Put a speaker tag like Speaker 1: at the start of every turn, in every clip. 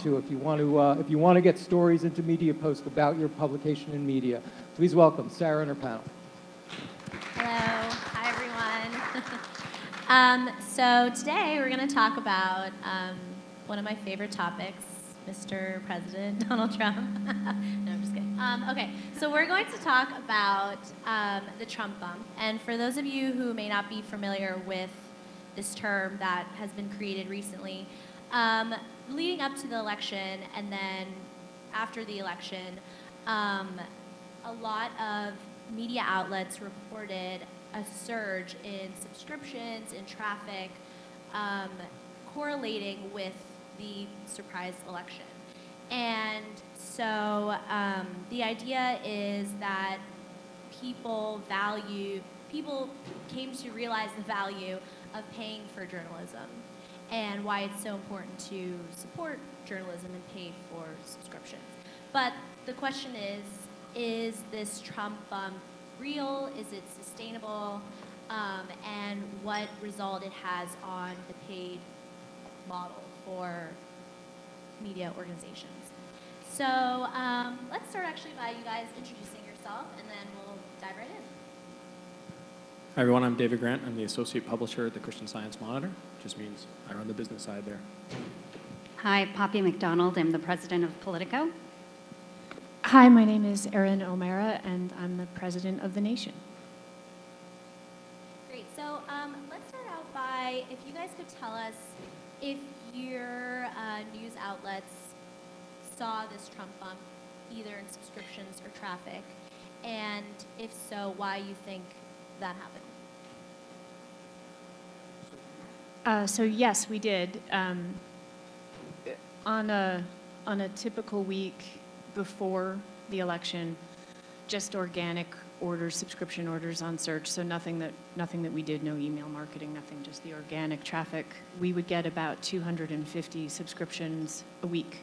Speaker 1: to if you want to get stories into Media Post about your publication in media. Please welcome Sarah and her panel.
Speaker 2: Hello. Hi, everyone. So today we're going to talk about one of my favorite topics, Mr. President Donald Trump. No, I'm just kidding. Okay, so we're going to talk about the Trump bump. And for those of you who may not be familiar with this term that has been created recently, leading up to the election and then after the election, a lot of media outlets reported a surge in subscriptions, in traffic, correlating with the surprise election. And so the idea is that people came to realize the value of paying for journalism and why it's so important to support journalism and pay for subscriptions. But the question is this Trump bump real? Is it sustainable? And what result it has on the paid model for media organizations. So let's start actually by you guys introducing yourself, and then we'll dive right in.
Speaker 3: Hi everyone, I'm David Grant. I'm the Associate Publisher at the Christian Science Monitor, which just means I run the business side there.
Speaker 4: Hi, Poppy McDonald. I'm the president of Politico.
Speaker 5: Hi, my name is Erin O'Mara, and I'm the president of The Nation.
Speaker 2: Great. So let's start out by, if you guys could tell us if your news outlets saw this Trump bump either in subscriptions or traffic, and if so, why you think that happened.
Speaker 5: So yes, we did. On a typical week before the election, just organic orders, subscription orders on search. So nothing that we did, no email marketing, nothing, just the organic traffic. We would get about 250 subscriptions a week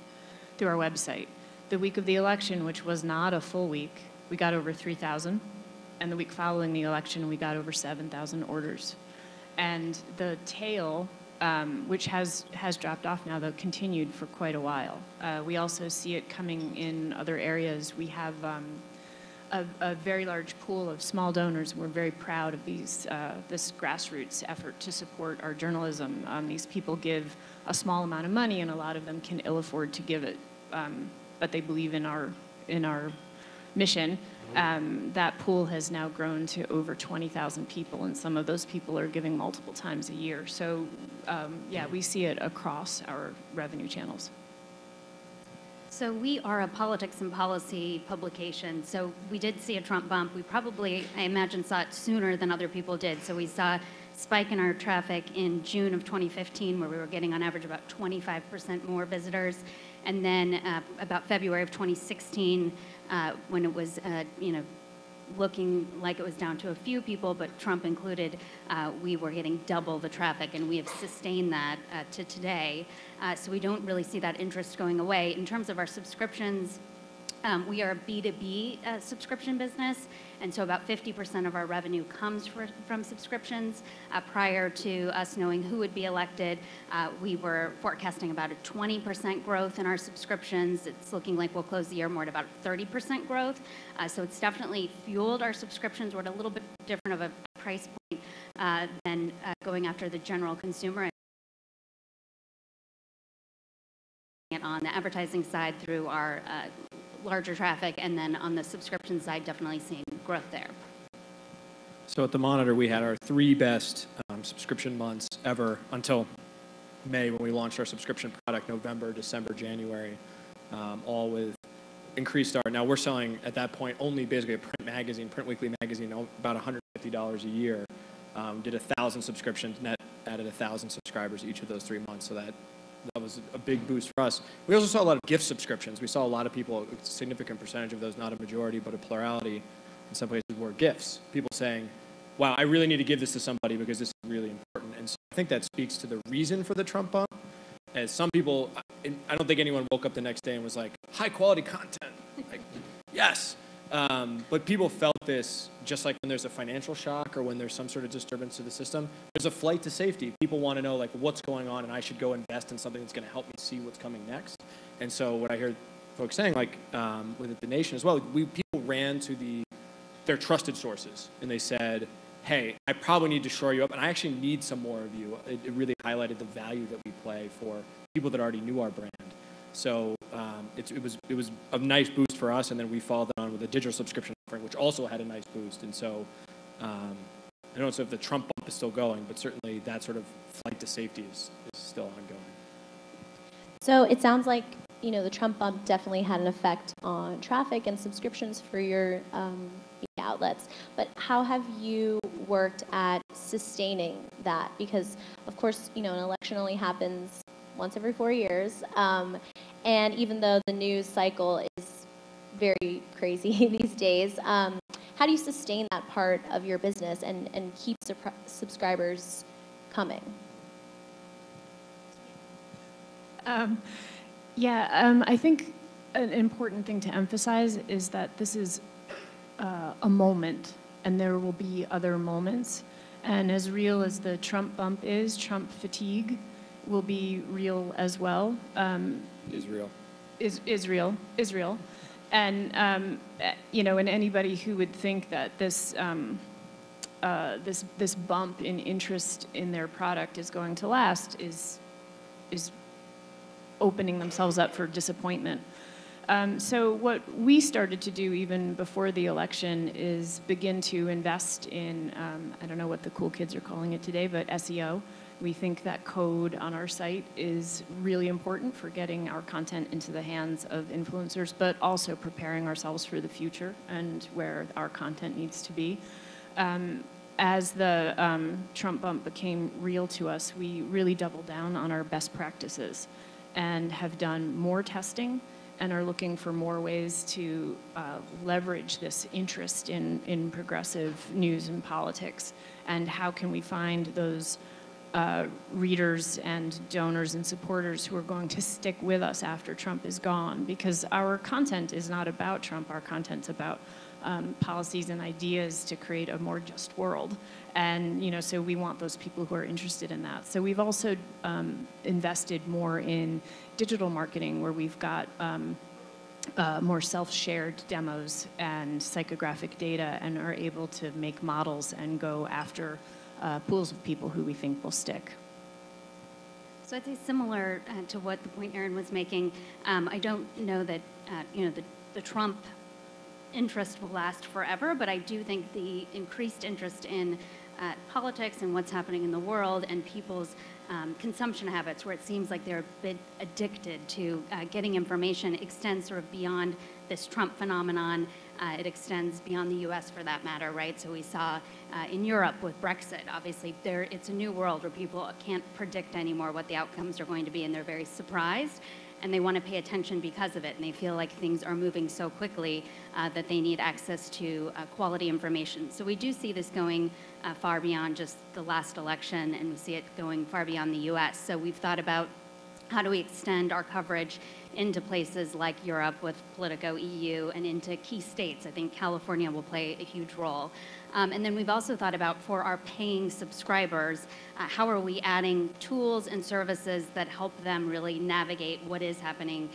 Speaker 5: through our website. The week of the election, which was not a full week, we got over 3,000. And the week following the election, we got over 7,000 orders. And the tail, which has dropped off now, though, continued for quite a while. We also see it coming in other areas. We have a very large pool of small donors. We're very proud of this grassroots effort to support our journalism. These people give a small amount of money, and a lot of them can ill afford to give it, but they believe in our mission. That pool has now grown to over 20,000 people, and some of those people are giving multiple times a year. So, yeah, we see it across our revenue channels.
Speaker 4: So we are a politics and policy publication. So we did see a Trump bump. We probably, I imagine, saw it sooner than other people did. So we saw a spike in our traffic in June of 2015, where we were getting on average about 25% more visitors. And then about February of 2016, when it was, looking like it was down to a few people, but Trump included, we were getting double the traffic, and we have sustained that to today. So we don't really see that interest going away. In terms of our subscriptions, we are a B2B subscription business, and so about 50% of our revenue comes from subscriptions. Prior to us knowing who would be elected, we were forecasting about a 20% growth in our subscriptions. It's looking like we'll close the year more at about 30% growth. So it's definitely fueled our subscriptions. We're at a little bit different of a price point than going after the general consumer. On the advertising side through our larger traffic, and then on the subscription side, definitely seeing growth there.
Speaker 3: So at the Monitor, we had our 3 best subscription months ever until May, when we launched our subscription product, November, December, January, all with increased our. Now we're selling at that point only basically a print weekly magazine, about $150 a year. Did 1,000 subscriptions, net added 1,000 subscribers each of those 3 months, so that was a big boost for us. We also saw a lot of gift subscriptions. We saw a lot of people, a significant percentage of those, not a majority, but a plurality in some places, were gifts. People saying, wow, I really need to give this to somebody because this is really important. And so I think that speaks to the reason for the Trump bump. As some people, I don't think anyone woke up the next day and was like, high quality content. Like, yes. But people felt this just like when there's a financial shock or when there's some sort of disturbance to the system. There's a flight to safety. People want to know like what's going on, and I should go invest in something that's going to help me see what's coming next. And so what I hear folks saying, like with the nation as well, people ran to their trusted sources, and they said, hey, I probably need to shore you up, and I actually need some more of you. It really highlighted the value that we play for people that already knew our brand. So it was a nice boost for us, and then we followed that on with a digital subscription offering, which also had a nice boost. And so I don't know if the Trump bump is still going, but certainly that sort of flight to safety is still ongoing.
Speaker 2: So it sounds like, the Trump bump definitely had an effect on traffic and subscriptions for your media outlets. But how have you worked at sustaining that? Because, of course, an election only happens once every 4 years. And even though the news cycle is very crazy these days, how do you sustain that part of your business and keep subscribers coming?
Speaker 5: I think an important thing to emphasize is that this is a moment, and there will be other moments. And as real as the Trump bump is, Trump fatigue will be real as well.
Speaker 3: Israel.
Speaker 5: Israel. And, and anybody who would think that this bump in interest in their product is going to last is opening themselves up for disappointment. So what we started to do even before the election is begin to invest in, I don't know what the cool kids are calling it today, but SEO. We think that code on our site is really important for getting our content into the hands of influencers, but also preparing ourselves for the future and where our content needs to be. As the Trump bump became real to us, we really doubled down on our best practices and have done more testing and are looking for more ways to leverage this interest in progressive news and politics, and how can we find those readers and donors and supporters who are going to stick with us after Trump is gone, because our content is not about Trump. Our content's about policies and ideas to create a more just world. And, so we want those people who are interested in that. So we've also invested more in digital marketing, where we've got more self-shared demos and psychographic data, and are able to make models and go after pools of people who we think will stick.
Speaker 4: So I'd say similar to what the point Erin was making. I don't know that the Trump interest will last forever, but I do think the increased interest in politics and what's happening in the world and people's consumption habits, where it seems like they're a bit addicted to getting information, extends sort of beyond this Trump phenomenon. It extends beyond the US for that matter, right? So we saw in Europe with Brexit, obviously it's a new world where people can't predict anymore what the outcomes are going to be, and they're very surprised. And they want to pay attention because of it, and they feel like things are moving so quickly that they need access to quality information. So we do see this going far beyond just the last election, and we see it going far beyond the US. So we've thought about how do we extend our coverage into places like Europe with Politico EU, and into key states. I think California will play a huge role. And then we've also thought about, for our paying subscribers, how are we adding tools and services that help them really navigate what is happening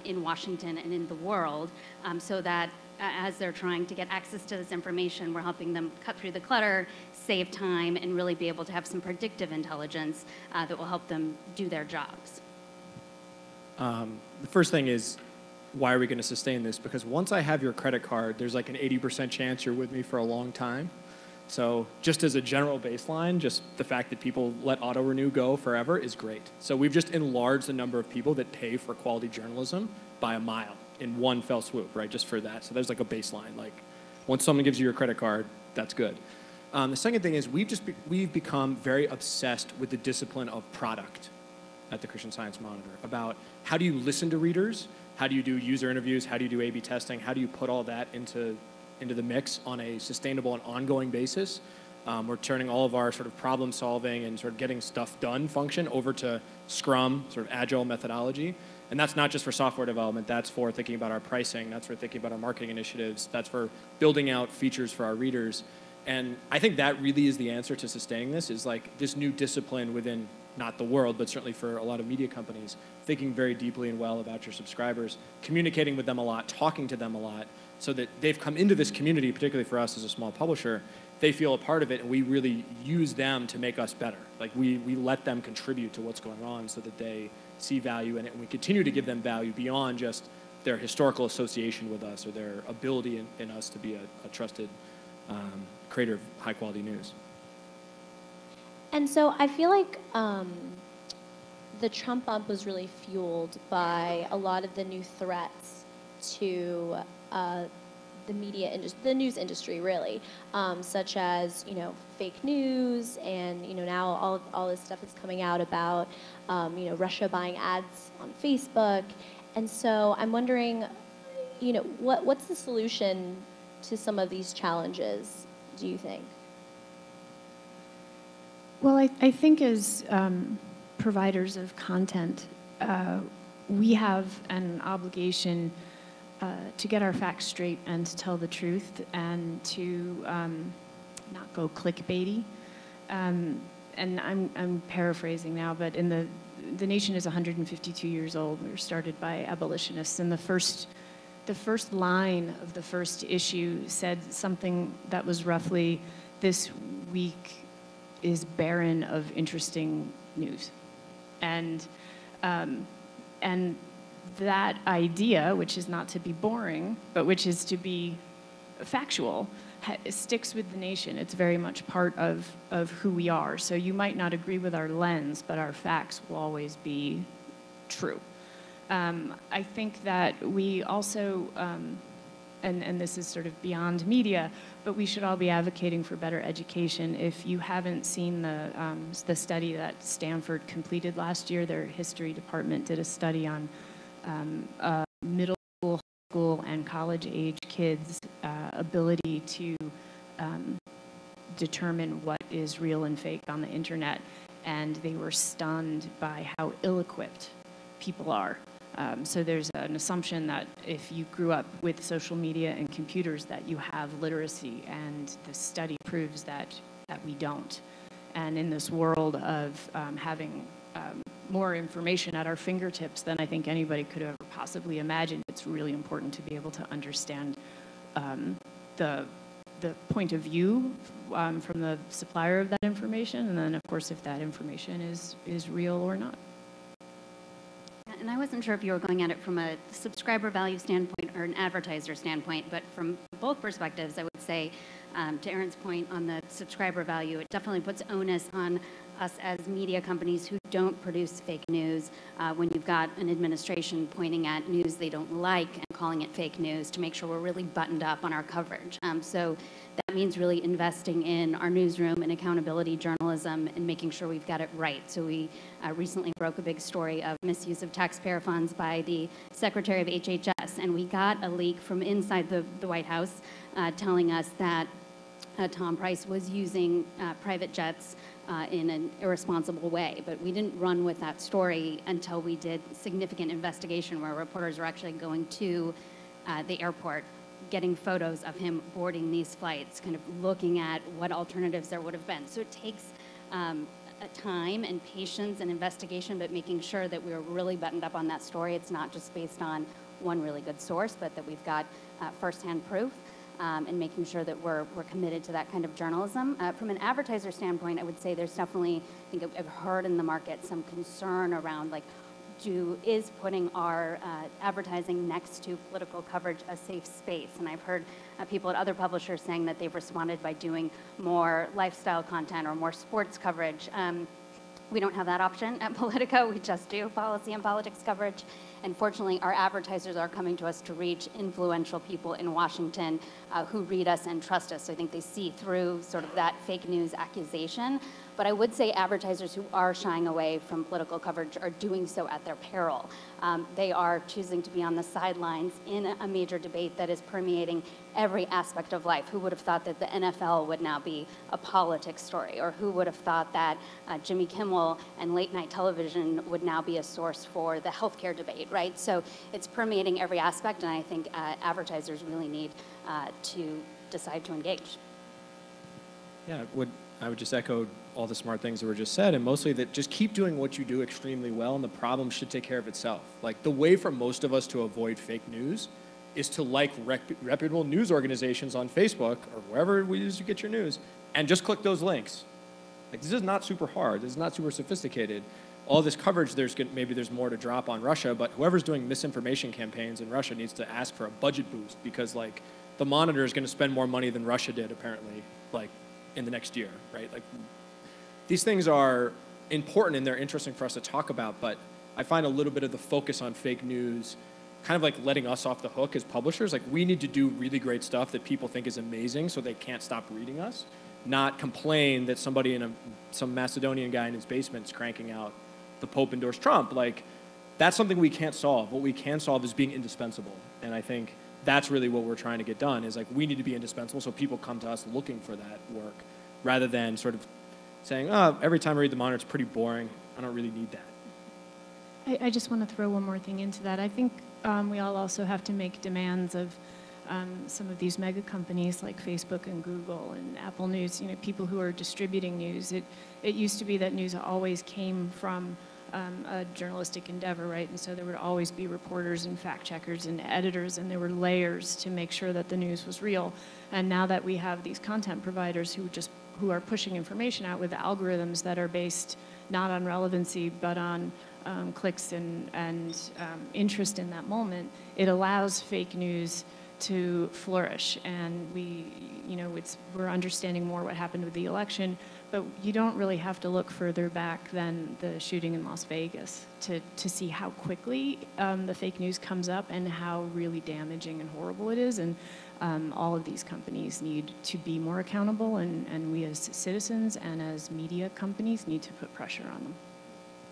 Speaker 4: in Washington and in the world, so that as they're trying to get access to this information, we're helping them cut through the clutter, save time, and really be able to have some predictive intelligence that will help them do their jobs.
Speaker 3: The first thing is, why are we going to sustain this? Because once I have your credit card, there's like an 80% chance you're with me for a long time. So just as a general baseline, just the fact that people let auto-renew go forever is great. So we've just enlarged the number of people that pay for quality journalism by a mile in one fell swoop, right? Just for that. So there's like a baseline. Like, once someone gives you your credit card, that's good. The second thing is, we've become very obsessed with the discipline of product at the Christian Science Monitor, about how do you listen to readers, how do you do user interviews, how do you do A/B testing, how do you put all that into the mix on a sustainable and ongoing basis. We're turning all of our sort of problem solving and sort of getting stuff done function over to Scrum, sort of agile methodology. And that's not just for software development, that's for thinking about our pricing, that's for thinking about our marketing initiatives, that's for building out features for our readers. And I think that really is the answer to sustaining this, is like this new discipline within not the world, but certainly for a lot of media companies, thinking very deeply and well about your subscribers, communicating with them a lot, talking to them a lot, so that they've come into this community, particularly for us as a small publisher, they feel a part of it, and we really use them to make us better. Like we let them contribute to what's going on so that they see value in it, and we continue to give them value beyond just their historical association with us or their ability in us to be a trusted creator of high-quality news.
Speaker 2: And so I feel like the Trump bump was really fueled by a lot of the new threats to the media industry, the news industry, really, such as fake news, and now all this stuff is coming out about Russia buying ads on Facebook, and so I'm wondering, what's the solution to some of these challenges, do you think?
Speaker 5: Well, I think as providers of content, we have an obligation to get our facts straight and to tell the truth and to not go clickbaity. And I'm paraphrasing now, but the nation is 152 years old. We were started by abolitionists, and the first line of the first issue said something that was roughly, "This week is barren of interesting news," and that idea, which is not to be boring, but which is to be factual, sticks with the nation. It's very much part of who we are. So you might not agree with our lens, but our facts will always be true. I think that we also, and this is sort of beyond media, but we should all be advocating for better education. If you haven't seen the study that Stanford completed last year, their history department did a study on middle school, high school, and college-age kids' ability to determine what is real and fake on the internet, and they were stunned by how ill-equipped people are. So there's an assumption that if you grew up with social media and computers that you have literacy, and the study proves that we don't. And in this world of having more information at our fingertips than I think anybody could ever possibly imagine, it's really important to be able to understand the point of view from the supplier of that information, and then of course if that information is real or not.
Speaker 4: And I wasn't sure if you were going at it from a subscriber value standpoint or an advertiser standpoint, but from both perspectives, I would say, to Erin's point on the subscriber value, it definitely puts onus on us as media companies who don't produce fake news when you've got an administration pointing at news they don't like and calling it fake news, to make sure we're really buttoned up on our coverage. So that means really investing in our newsroom and accountability journalism and making sure we've got it right. So we recently broke a big story of misuse of taxpayer funds by the Secretary of HHS, and we got a leak from inside the White House telling us that Tom Price was using private jets in an irresponsible way. But we didn't run with that story until we did significant investigation where reporters were actually going to the airport, getting photos of him boarding these flights, kind of looking at what alternatives there would have been. So it takes a time and patience and investigation, but making sure that we're really buttoned up on that story. It's not just based on one really good source, but that we've got firsthand proof. And making sure that we're committed to that kind of journalism. From an advertiser standpoint, I would say there's definitely, I think I've heard in the market some concern around is putting our advertising next to political coverage a safe space? And I've heard people at other publishers saying that they've responded by doing more lifestyle content or more sports coverage. We don't have that option at Politico. We just do policy and politics coverage. And fortunately, our advertisers are coming to us to reach influential people in Washington who read us and trust us. So I think they see through sort of that fake news accusation. But I would say advertisers who are shying away from political coverage are doing so at their peril. They are choosing to be on the sidelines in a major debate that is permeating every aspect of life. Who would have thought that the NFL would now be a politics story? Or who would have thought that Jimmy Kimmel and late night television would now be a source for the healthcare debate, right? So it's permeating every aspect, and I think advertisers really need to decide to engage.
Speaker 3: Yeah, would I would just echo all the smart things that were just said, and mostly that just keep doing what you do extremely well, and the problem should take care of itself. Like, the way for most of us to avoid fake news is to like reputable news organizations on Facebook or wherever it is you get your news, and just click those links. Like, this is not super hard. This is not super sophisticated. All this coverage, maybe there's more to drop on Russia, but whoever's doing misinformation campaigns in Russia needs to ask for a budget boost, because like the Monitor is going to spend more money than Russia did apparently, like in the next year, right? Like, these things are important and they're interesting for us to talk about, but I find a little bit of the focus on fake news kind of like letting us off the hook as publishers. Like, we need to do really great stuff that people think is amazing so they can't stop reading us, not complain that somebody some Macedonian guy in his basement is cranking out the Pope endorsed Trump. Like, that's something we can't solve. What we can solve is being indispensable. And I think that's really what we're trying to get done, is like, we need to be indispensable so people come to us looking for that work, rather than sort of saying, oh, every time I read the Monitor, it's pretty boring. I don't really need that.
Speaker 5: I just want to throw one more thing into that. I think we all also have to make demands of some of these mega companies like Facebook and Google and Apple News, people who are distributing news. It used to be that news always came from a journalistic endeavor, right? And so there would always be reporters and fact checkers and editors, and there were layers to make sure that the news was real. And now that we have these content providers who are pushing information out with algorithms that are based not on relevancy but on clicks and interest in that moment, it allows fake news to flourish. And we're understanding more what happened with the election, but you don't really have to look further back than the shooting in Las Vegas to see how quickly the fake news comes up and how really damaging and horrible it is. And all of these companies need to be more accountable, and we as citizens and as media companies need to put pressure on them.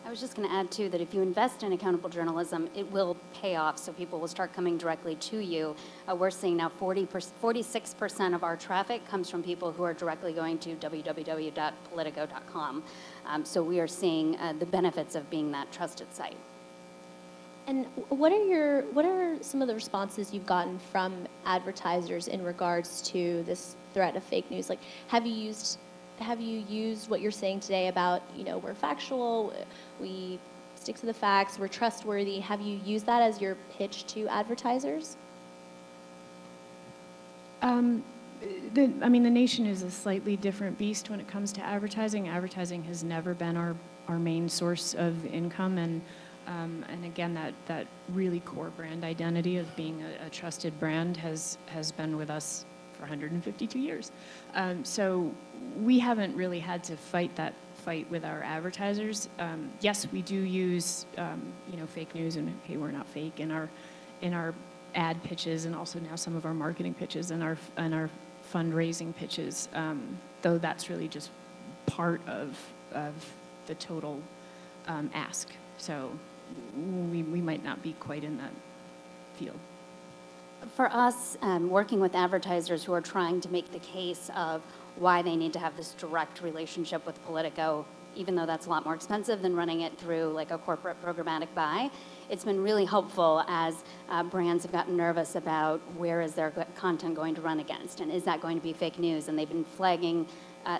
Speaker 4: I was just going to add, too, that if you invest in accountable journalism, it will pay off, so people will start coming directly to you. We're seeing now 46% of our traffic comes from people who are directly going to www.politico.com. So we are seeing the benefits of being that trusted site.
Speaker 2: And what are some of the responses you've gotten from advertisers in regards to this threat of fake news? Like, have you used what you're saying today about, we're factual, we stick to the facts, we're trustworthy? Have you used that as your pitch to advertisers?
Speaker 5: The nation is a slightly different beast when it comes to advertising. Advertising has never been our main source of income, and again, that really core brand identity of being a trusted brand has been with us for 152 years. So we haven't really had to fight that fight with our advertisers. Yes, we do use fake news, and hey, we're not fake in our ad pitches, and also now some of our marketing pitches and our fundraising pitches. Though that's really just part of the total ask. So we might not be quite in that field.
Speaker 4: For us, working with advertisers who are trying to make the case of why they need to have this direct relationship with Politico, even though that's a lot more expensive than running it through like a corporate programmatic buy, it's been really helpful as brands have gotten nervous about where is their content going to run against, and is that going to be fake news? And they've been flagging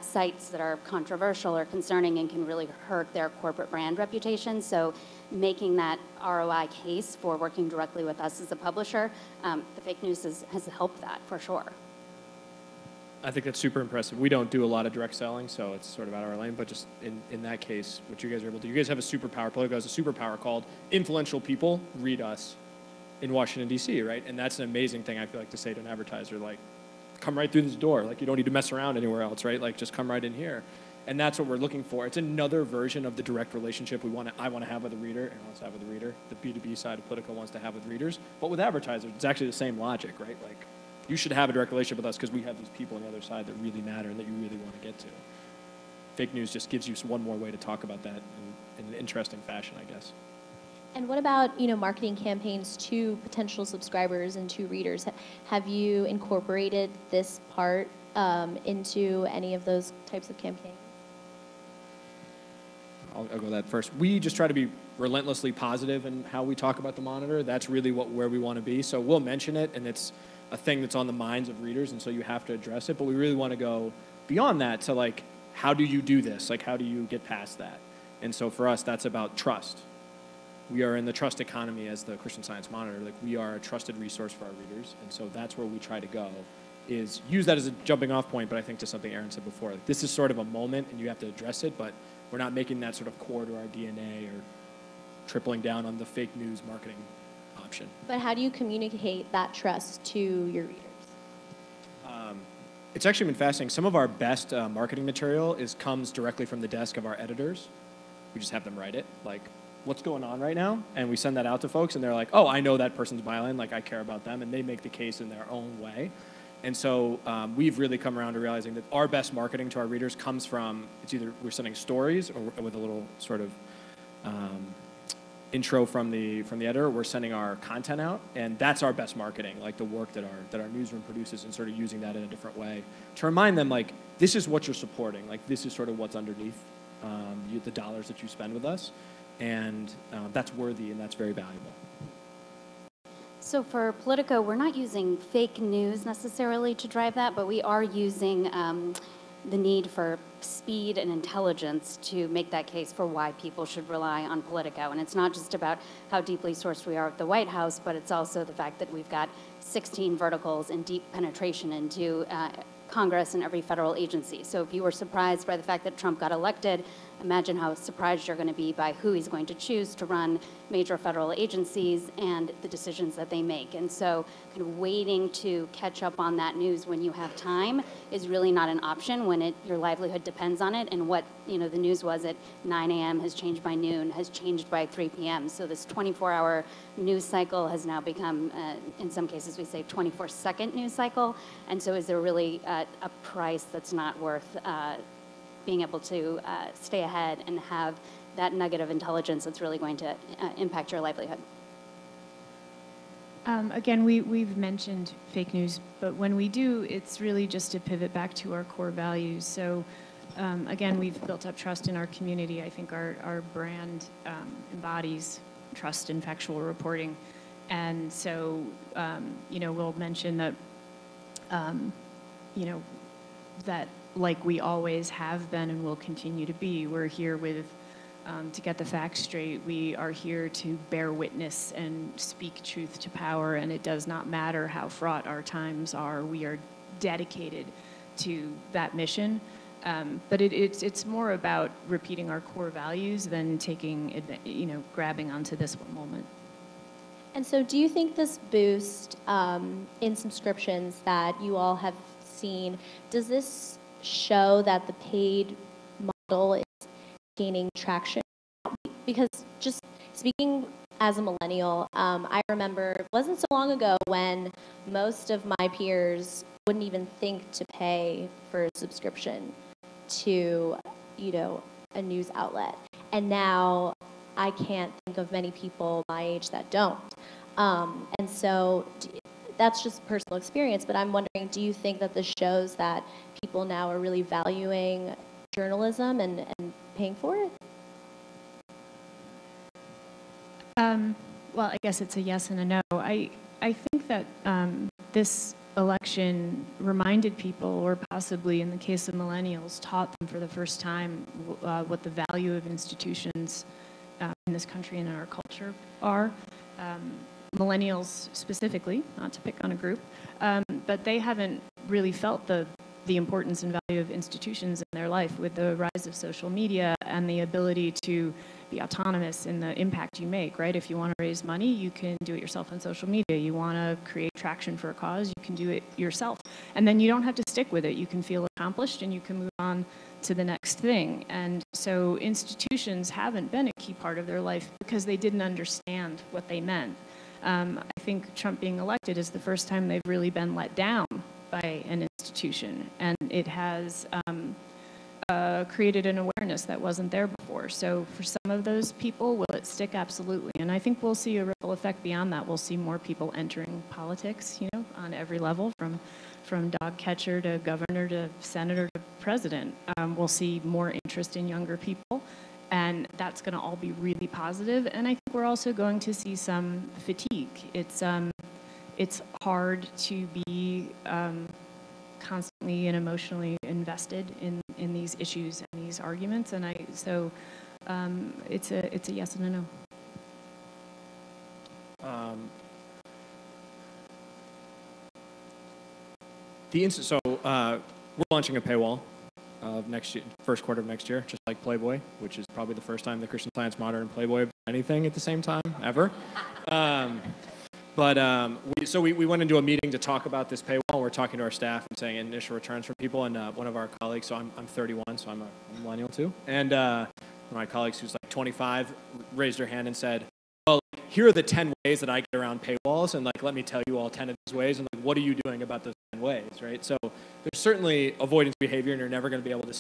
Speaker 4: sites that are controversial or concerning and can really hurt their corporate brand reputation. So making that ROI case for working directly with us as a publisher, the fake news has helped that for sure.
Speaker 3: I think that's super impressive. We don't do a lot of direct selling, so it's sort of out of our lane, but just in that case, what you guys are able to do, you guys have a superpower. Politico has a superpower called influential people read us in Washington, D.C., right? And that's an amazing thing, I feel like, to say to an advertiser, like, come right through this door. Like, you don't need to mess around anywhere else, right? Like, just come right in here. And that's what we're looking for. It's another version of the direct relationship I want to have with the reader, and wants to have with the reader. The B2B side of Politico wants to have with readers. But with advertisers, it's actually the same logic, right? Like, you should have a direct relationship with us because we have these people on the other side that really matter and that you really want to get to. Fake news just gives you one more way to talk about that in an interesting fashion, I guess.
Speaker 2: And what about, marketing campaigns to potential subscribers and to readers? Have you incorporated this part into any of those types of campaigns?
Speaker 3: I'll go that first. We just try to be relentlessly positive in how we talk about the Monitor. That's really where we want to be. So we'll mention it, and it's a thing that's on the minds of readers, and so you have to address it. But we really want to go beyond that to, like, how do you do this? Like, how do you get past that? And so for us, that's about trust. We are in the trust economy as the Christian Science Monitor. Like, we are a trusted resource for our readers, and so that's where we try to go, is use that as a jumping off point, but I think to something Aaron said before, like, this is sort of a moment and you have to address it, but we're not making that sort of core to our DNA or tripling down on the fake news marketing option.
Speaker 2: But how do you communicate that trust to your readers?
Speaker 3: It's actually been fascinating. Some of our best marketing material comes directly from the desk of our editors. We just have them write it, like, what's going on right now? And we send that out to folks, and they're like, oh, I know that person's byline, like, I care about them, and they make the case in their own way. And so we've really come around to realizing that our best marketing to our readers comes from, it's either we're sending stories or with a little sort of intro from the editor, we're sending our content out, and that's our best marketing, like the work that our newsroom produces, and sort of using that in a different way to remind them, like, this is what you're supporting, like, this is sort of what's underneath the dollars that you spend with us, and that's worthy and that's very valuable.
Speaker 4: So for Politico, we're not using fake news necessarily to drive that, but we are using the need for speed and intelligence to make that case for why people should rely on Politico. And it's not just about how deeply sourced we are at the White House, but it's also the fact that we've got 16 verticals and deep penetration into Congress and every federal agency. So if you were surprised by the fact that Trump got elected, imagine how surprised you're going to be by who he's going to choose to run major federal agencies and the decisions that they make. And so kind of waiting to catch up on that news when you have time is really not an option when your livelihood depends on it. And what the news was at 9 a.m. has changed by noon, has changed by 3 p.m. So this 24-hour news cycle has now become, in some cases we say 24-second news cycle. And so is there really a price that's not worth being able to stay ahead and have that nugget of intelligence that's really going to impact your livelihood?
Speaker 5: Again, we've mentioned fake news, but when we do, it's really just to pivot back to our core values. So again, we've built up trust in our community. I think our brand embodies trust in factual reporting. And so, we'll mention that, that like we always have been and will continue to be, we're here to get the facts straight. We are here to bear witness and speak truth to power, and it does not matter how fraught our times are. We are dedicated to that mission. But it's more about repeating our core values than grabbing onto this one moment.
Speaker 2: And so do you think this boost in subscriptions that you all have seen, does this show that the paid model is gaining traction? Because just speaking as a millennial, I remember it wasn't so long ago when most of my peers wouldn't even think to pay for a subscription to, a news outlet. And now I can't think of many people my age that don't. And so that's just personal experience, but I'm wondering, do you think that this shows that people now are really valuing journalism and paying for it?
Speaker 5: Well, I guess it's a yes and a no. I think that this election reminded people, or possibly in the case of millennials, taught them for the first time what the value of institutions in this country and in our culture are. Millennials specifically, not to pick on a group, but they haven't really felt the importance and value of institutions in their life with the rise of social media and the ability to be autonomous in the impact you make, right? If you want to raise money, you can do it yourself on social media. You want to create traction for a cause, you can do it yourself. And then you don't have to stick with it. You can feel accomplished and you can move on to the next thing. And so institutions haven't been a key part of their life because they didn't understand what they meant. I think Trump being elected is the first time they've really been let down by an institution, and it has created an awareness that wasn't there before. So for some of those people, will it stick? Absolutely. And I think we'll see a ripple effect beyond that. We'll see more people entering politics, on every level, from dog catcher to governor to senator to president. We'll see more interest in younger people. And that's going to all be really positive. And I think we're also going to see some fatigue. It's hard to be constantly and emotionally invested in in these issues and these arguments, and so it's a yes and a no.
Speaker 3: We're launching a paywall of next year, first quarter of next year, just like Playboy, which is probably the first time the Christian Science Monitor and Playboy have done anything at the same time ever. We went into a meeting to talk about this paywall. We're talking to our staff and saying initial returns from people, and one of our colleagues, so I'm 31, so I'm a millennial too, and one of my colleagues who's like 25 raised her hand and said, well, here are the 10 ways that I get around paywalls, and like, let me tell you all 10 of these ways, and like, what are you doing about those 10 ways, right? So there's certainly avoidance behavior, and you're never going to be able to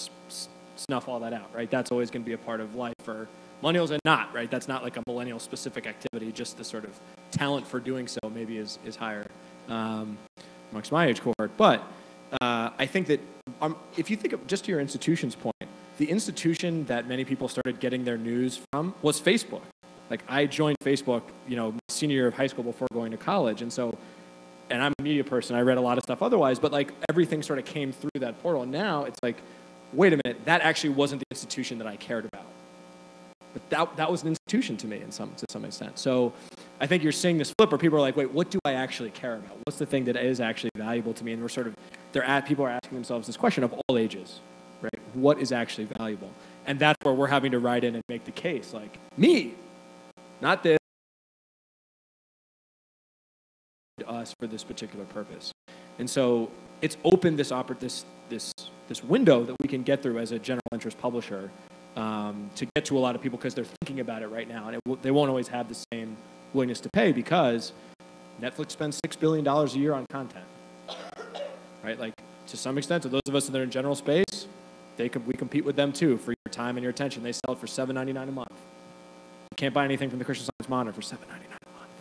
Speaker 3: snuff all that out, right? That's always going to be a part of life for millennials and not, right? That's not like a millennial-specific activity, just the sort of talent for doing so maybe is higher amongst my age cohort. But I think that if you think of just to your institution's point, the institution that many people started getting their news from was Facebook. Like, I joined Facebook, my senior year of high school before going to college, and I'm a media person. I read a lot of stuff otherwise, but like everything sort of came through that portal. And now it's like, wait a minute, that actually wasn't the institution that I cared about. But that was an institution to me to some extent. So I think you're seeing this flip where people are like, wait, what do I actually care about? What's the thing that is actually valuable to me? And people are asking themselves this question of all ages, right? What is actually valuable? And that's where we're having to write in and make the case, like, me, not this, us for this particular purpose. And so it's opened this window that we can get through as a general interest publisher to get to a lot of people because they're thinking about it right now. And they won't always have the same willingness to pay because Netflix spends $6 billion a year on content, right? Like, to some extent, to those of us that are in general space, we compete with them too for your time and your attention. They sell it for $7.99 a month. You can't buy anything from the Christian Science Monitor for $7.99 a month.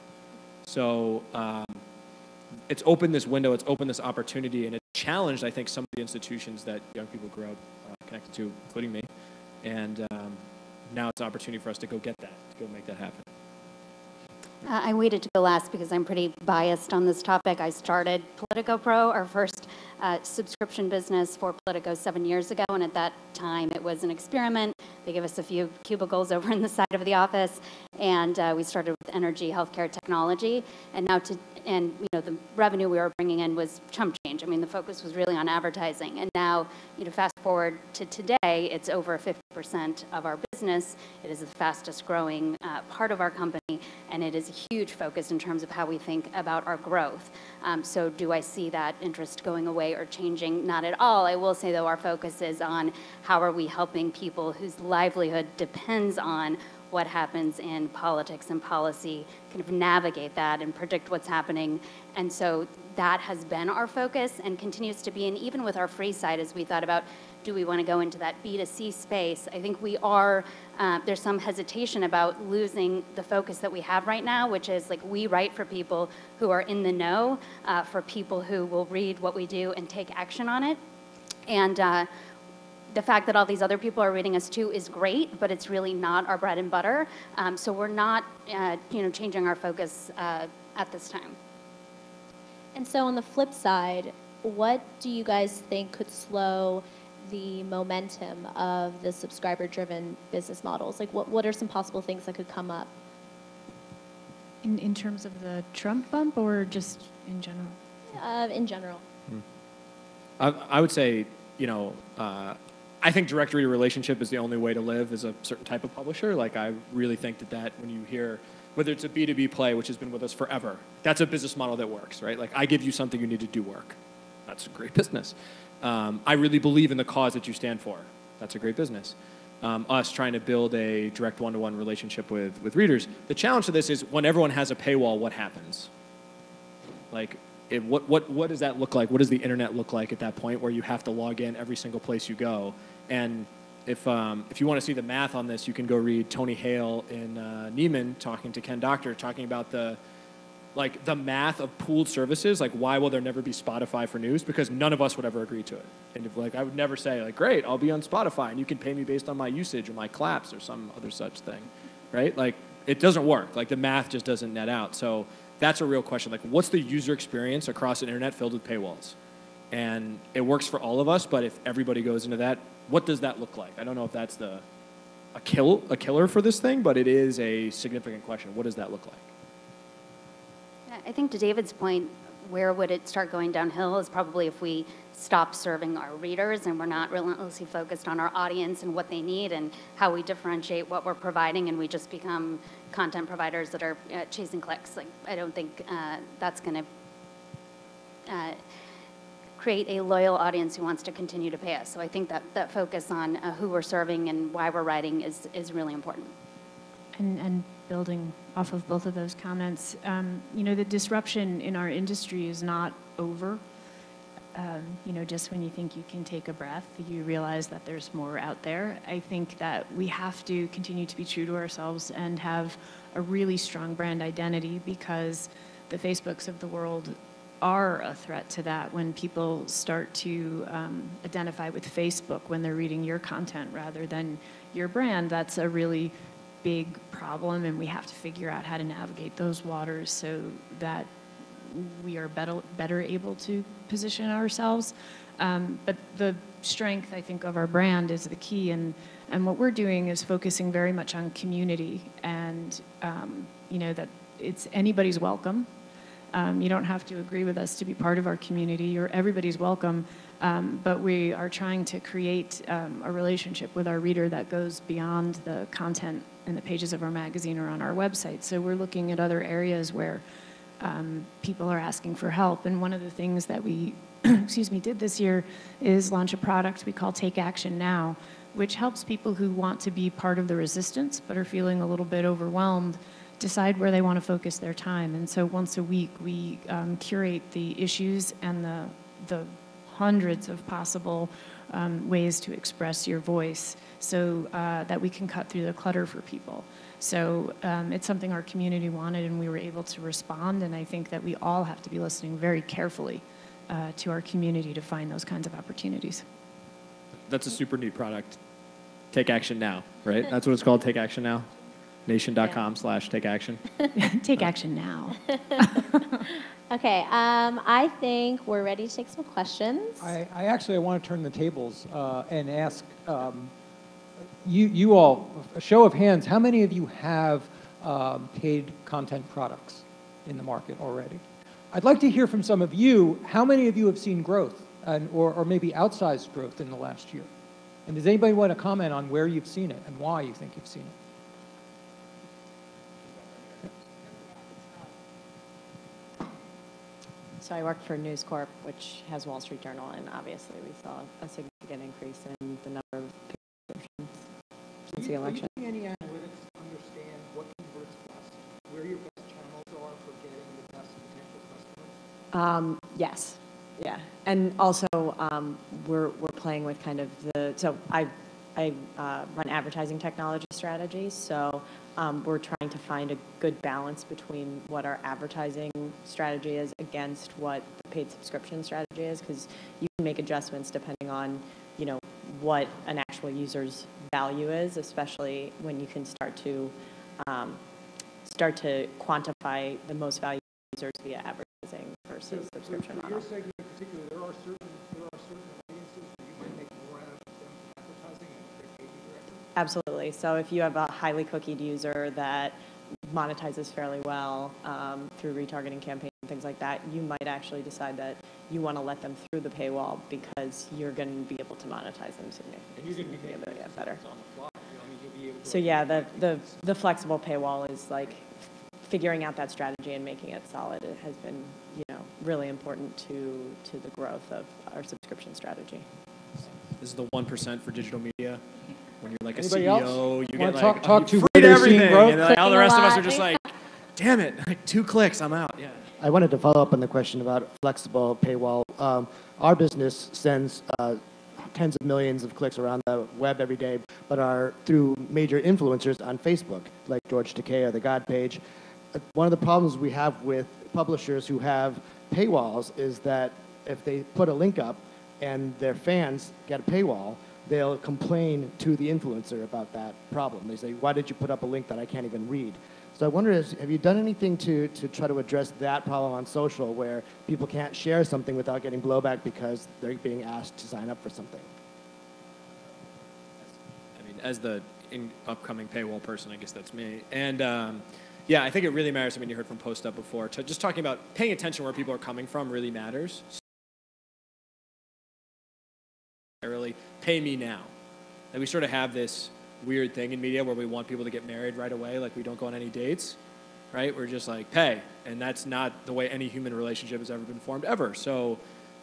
Speaker 3: So it's opened this window, it's opened this opportunity, and it's challenged, I think, some of the institutions that young people grow up connected to, including me. And now it's an opportunity for us to go get that, to go make that happen.
Speaker 4: I waited to go last because I'm pretty biased on this topic. I started Politico Pro, our first subscription business for Politico 7 years ago, and at that time it was an experiment. They gave us a few cubicles over in the side of the office, and we started with energy, healthcare, technology, and now the revenue we were bringing in was chump change. I mean, the focus was really on advertising, and now, fast forward to today, it's over 50% of our business. It is the fastest growing part of our company, and it is a huge focus in terms of how we think about our growth. So do I see that interest going away or changing? Not at all. I will say, though, our focus is on how are we helping people whose livelihood depends on what happens in politics and policy, kind of navigate that and predict what's happening. And so that has been our focus and continues to be. And even with our free side, as we thought about, do we want to go into that B2C space? I think we are, there's some hesitation about losing the focus that we have right now, which is like we write for people who are in the know, for people who will read what we do and take action on it. And the fact that all these other people are reading us too is great, but it's really not our bread and butter. So we're not, changing our focus at this time.
Speaker 2: And so on the flip side, what do you guys think could slow the momentum of the subscriber-driven business models? Like, what are some possible things that could come up?
Speaker 5: In terms of the Trump bump, or just in general?
Speaker 2: In general.
Speaker 3: I would say, I think directory relationship is the only way to live as a certain type of publisher. Like, I really think that when you hear, whether it's a B2B play, which has been with us forever, that's a business model that works, right? Like, I give you something, you need to do work. That's a great business. I really believe in the cause that you stand for. That's a great business. Us trying to build a direct one-to-one relationship with readers. The challenge to this is when everyone has a paywall, what happens? Like, what does that look like? What does the internet look like at that point where you have to log in every single place you go? And if you want to see the math on this, you can go read Tony Hale in Neiman talking to Ken Doctor, talking about the math of pooled services. Like, why will there never be Spotify for news? Because none of us would ever agree to it. And I would never say, great, I'll be on Spotify and you can pay me based on my usage or my claps or some other such thing, right? Like, it doesn't work. Like, the math just doesn't net out. So that's a real question. Like, what's the user experience across an internet filled with paywalls? And it works for all of us, but if everybody goes into that, what does that look like? I don't know if that's a killer for this thing, but it is a significant question. What does that look like?
Speaker 4: I think to David's point, where would it start going downhill is probably if we stop serving our readers and we're not relentlessly focused on our audience and what they need and how we differentiate what we're providing, and we just become content providers that are chasing clicks. Like, I don't think that's going to create a loyal audience who wants to continue to pay us. So I think that focus on who we're serving and why we're writing is really important.
Speaker 5: And building off of both of those comments, the disruption in our industry is not over. Just when you think you can take a breath, you realize that there's more out there. I think that we have to continue to be true to ourselves and have a really strong brand identity, because the Facebooks of the world are a threat to that. When people start to identify with Facebook when they're reading your content rather than your brand, that's a really big problem, and we have to figure out how to navigate those waters so that we are better able to position ourselves. But the strength, I think, of our brand is the key, and what we're doing is focusing very much on community, and that it's anybody's welcome. You don't have to agree with us to be part of our community, or everybody's welcome, but we are trying to create a relationship with our reader that goes beyond the content in the pages of our magazine or on our website. So we're looking at other areas where people are asking for help. And one of the things that we did this year is launch a product we call Take Action Now, which helps people who want to be part of the resistance but are feeling a little bit overwhelmed decide where they want to focus their time. And so once a week, we curate the issues and the hundreds of possible ways to express your voice so that we can cut through the clutter for people. So it's something our community wanted, and we were able to respond, and I think that we all have to be listening very carefully to our community to find those kinds of opportunities.
Speaker 3: That's a super neat product. Take Action Now, right? That's what it's called, Take Action Now? Nation.com/take action.
Speaker 5: Take action now.
Speaker 2: Okay, I think we're ready to take some questions.
Speaker 1: I want to turn the tables and ask you all, a show of hands, how many of you have paid content products in the market already? I'd like to hear from some of you, how many of you have seen growth or maybe outsized growth in the last year? And does anybody want to comment on where you've seen it and why you think you've seen it?
Speaker 6: So I work for News Corp, which has Wall Street Journal, and obviously we saw a significant increase in the number of subscriptions since the election.
Speaker 1: Are you using any analytics to understand what converts best, where your best channels are for getting the best potential customers?
Speaker 6: Yes, yeah, and also we're playing with kind of I run advertising technology strategies, so we're trying to find a good balance between what our advertising strategy is against what the paid subscription strategy is, because you can make adjustments depending on, what an actual user's value is, especially when you can start to quantify the most valuable users via advertising versus subscription model.
Speaker 1: For your segment in particular, there are certain audiences where you can make more out of them from advertising and their paid directly?
Speaker 6: Absolutely. So if you have a highly cookied user that monetizes fairly well through retargeting campaigns and things like that, you might actually decide that you want to let them through the paywall because you're going to be able to monetize them significantly.
Speaker 1: And you're going to be
Speaker 6: able to get better.
Speaker 1: on the fly. You'll be able to
Speaker 6: So yeah, the flexible paywall is like figuring out that strategy and making it solid. It has been, really important to the growth of our subscription strategy.
Speaker 3: This is the 1% for digital media. When you're like a
Speaker 1: Anybody
Speaker 3: CEO,
Speaker 1: else?
Speaker 3: you
Speaker 1: Wanna
Speaker 3: get
Speaker 1: talk to
Speaker 3: free
Speaker 1: where they're
Speaker 3: everything,
Speaker 1: seeing growth?
Speaker 3: and like, all the
Speaker 2: Clicking a
Speaker 3: rest of us
Speaker 2: lot.
Speaker 3: are just like, damn it, like 2 clicks, I'm out. Yeah.
Speaker 7: I wanted to follow up on the question about flexible paywall. Our business sends tens of millions of clicks around the web every day, but are through major influencers on Facebook, like George Takei or The God Page. One of the problems we have with publishers who have paywalls is that if they put a link up and their fans get a paywall, they'll complain to the influencer about that problem. They say, why did you put up a link that I can't even read? So I wonder, have you done anything to try to address that problem on social where people can't share something without getting blowback because they're being asked to sign up for something?
Speaker 3: I mean, as the upcoming paywall person, I guess that's me. And yeah, I think it really matters. I mean, you heard from Post Up before. Just talking about paying attention where people are coming from really matters. Really, pay me now. And we sort of have this weird thing in media where we want people to get married right away, like we don't go on any dates, right? We're just like, pay. And that's not the way any human relationship has ever been formed, ever. So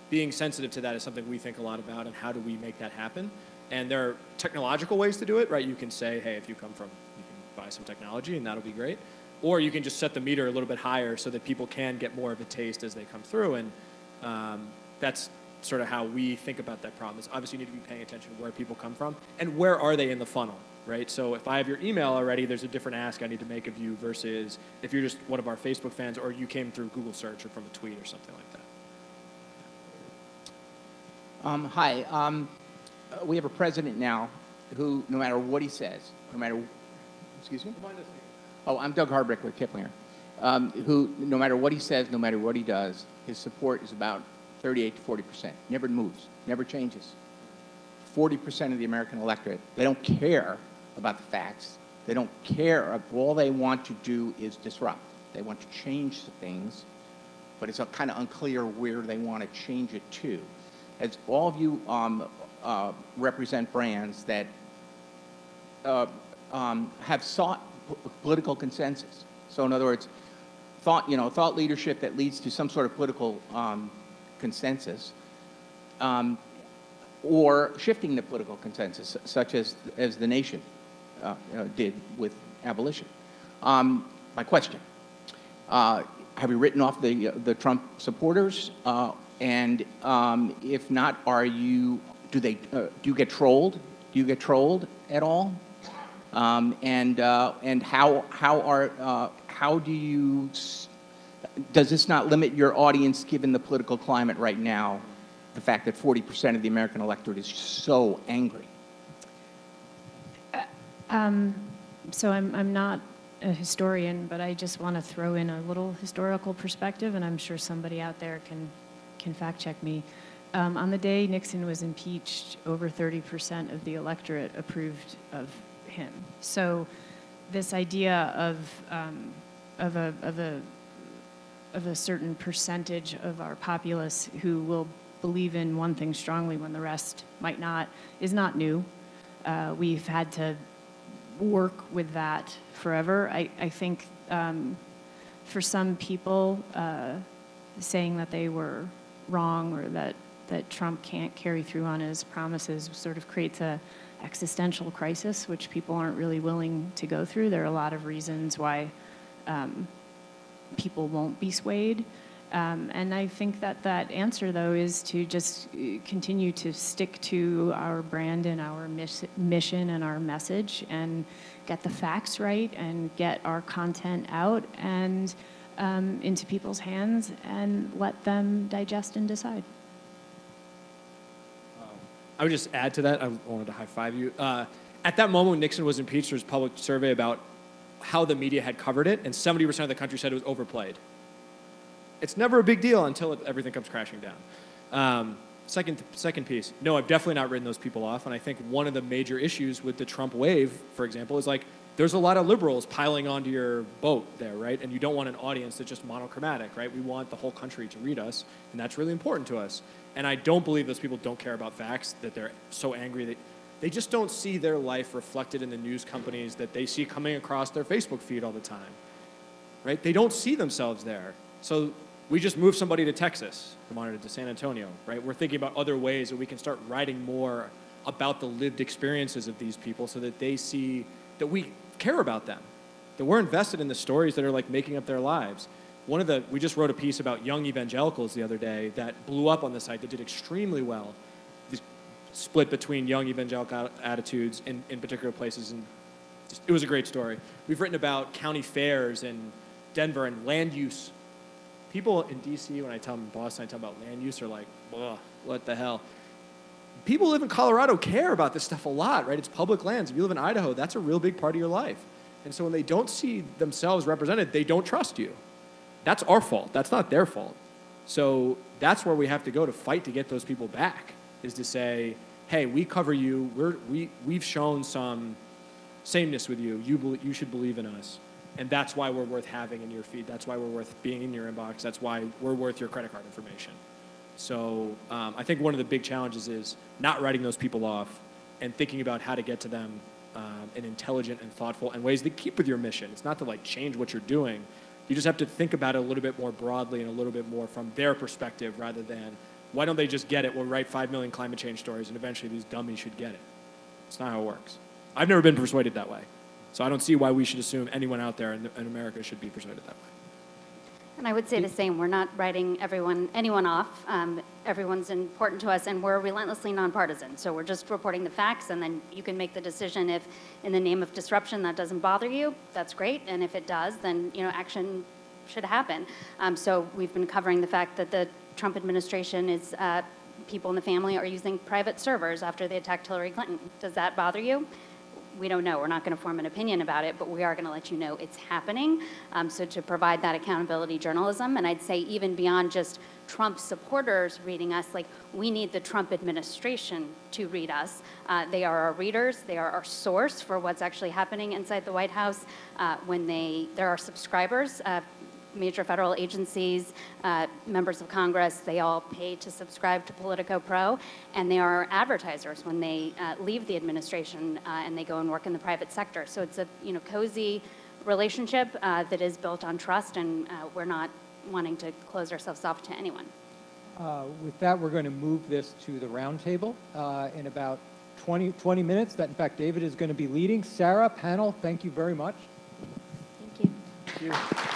Speaker 3: being sensitive to that is something we think a lot about, and how do we make that happen? And there are technological ways to do it, right? You can say, hey, if you come from, you can buy some technology, and that'll be great. Or you can just set the meter a little bit higher so that people can get more of a taste as they come through. And that's sort of how we think about that problem. Is obviously you need to be paying attention to where people come from and where are they in the funnel, right? So if I have your email already, there's a different ask I need to make of you versus if you're just one of our Facebook fans or you came through Google search or from a tweet or something like that.
Speaker 8: Hi. We have a president now who, no matter what he says, no matter, excuse me? Oh, I'm Doug Harbrick with Kiplinger, who, no matter what he says, no matter what he does, his support is about 38 to 40%. Never moves, never changes. 40% of the American electorate, they don't care about the facts. They don't care. All they want to do is disrupt. They want to change things, but it's kind of unclear where they want to change it to. As all of you represent brands that have sought political consensus. So in other words, thought leadership that leads to some sort of political consensus, or shifting the political consensus, such as the nation did with abolition. My question: have you written off the Trump supporters? And if not, do you get trolled? Do you get trolled at all? And how do you? Does this not limit your audience, given the political climate right now, the fact that 40% of the American electorate is so angry?
Speaker 5: So I'm not a historian, but I just want to throw in a little historical perspective, and I'm sure somebody out there can fact check me. On the day Nixon was impeached, over 30% of the electorate approved of him. So this idea of a certain percentage of our populace who will believe in one thing strongly when the rest might not is not new. We've had to work with that forever. I think for some people, saying that they were wrong or that Trump can't carry through on his promises sort of creates a existential crisis, which people aren't really willing to go through. There are a lot of reasons why people won't be swayed. And I think that answer, though, is to just continue to stick to our brand and our mission and our message and get the facts right and get our content out and into people's hands and let them digest and decide.
Speaker 3: I would just add to that. I wanted to high-five you. At that moment when Nixon was impeached, there was a public survey about how the media had covered it, and 70% of the country said it was overplayed. It's never a big deal until everything comes crashing down. Second piece, no, I've definitely not written those people off, and I think one of the major issues with the Trump wave, for example, is like there's a lot of liberals piling onto your boat there, right? And you don't want an audience that's just monochromatic, right? We want the whole country to read us, and that's really important to us. And I don't believe those people don't care about facts, that they're so angry that they just don't see their life reflected in the news companies that they see coming across their Facebook feed all the time, right? They don't see themselves there. So we just moved somebody to Texas, the monitor to San Antonio, right? We're thinking about other ways that we can start writing more about the lived experiences of these people so that they see that we care about them, that we're invested in the stories that are like making up their lives. We just wrote a piece about young evangelicals the other day that blew up on the site that did extremely well. The split between young evangelical attitudes in particular places, and it was a great story. We've written about county fairs in Denver and land use. People in DC, when I tell them in Boston, I tell them about land use, are like, ugh, what the hell? People who live in Colorado care about this stuff a lot, right? It's public lands. If you live in Idaho, that's a real big part of your life. And so when they don't see themselves represented, they don't trust you. That's our fault. That's not their fault. So that's where we have to go to fight to get those people back, is to say, hey, we cover you. We've shown some sameness with you. You should believe in us. And that's why we're worth having in your feed. That's why we're worth being in your inbox. That's why we're worth your credit card information. So I think one of the big challenges is not writing those people off and thinking about how to get to them in intelligent and thoughtful and ways that keep with your mission. It's not to like change what you're doing. You just have to think about it a little bit more broadly and a little bit more from their perspective rather than, why don't they just get it? We'll write 5 million climate change stories and eventually these dummies should get it. It's not how it works. I've never been persuaded that way. So I don't see why we should assume anyone out there in America should be persuaded that way.
Speaker 4: And I would say the same. We're not writing anyone off. Everyone's important to us, and we're relentlessly nonpartisan. So we're just reporting the facts, and then you can make the decision if, in the name of disruption, that doesn't bother you. That's great, and if it does, then action should happen. So we've been covering the fact that the Trump administration is people in the family are using private servers after they attacked Hillary Clinton. Does that bother you? We don't know. We're not going to form an opinion about it, but we are going to let you know it's happening. So to provide that accountability journalism, and I'd say even beyond just Trump supporters reading us, like we need the Trump administration to read us. They are our readers. They are our source for what's actually happening inside the White House. There are subscribers, major federal agencies, members of Congress, they all pay to subscribe to Politico Pro, and they are advertisers when they leave the administration and they go and work in the private sector. So it's a cozy relationship that is built on trust, and we're not wanting to close ourselves off to anyone.
Speaker 1: With that, we're going to move this to the roundtable in about 20 minutes. That, in fact, David is going to be leading. Sarah, panel, thank you very much.
Speaker 2: Thank you.
Speaker 3: Thank you.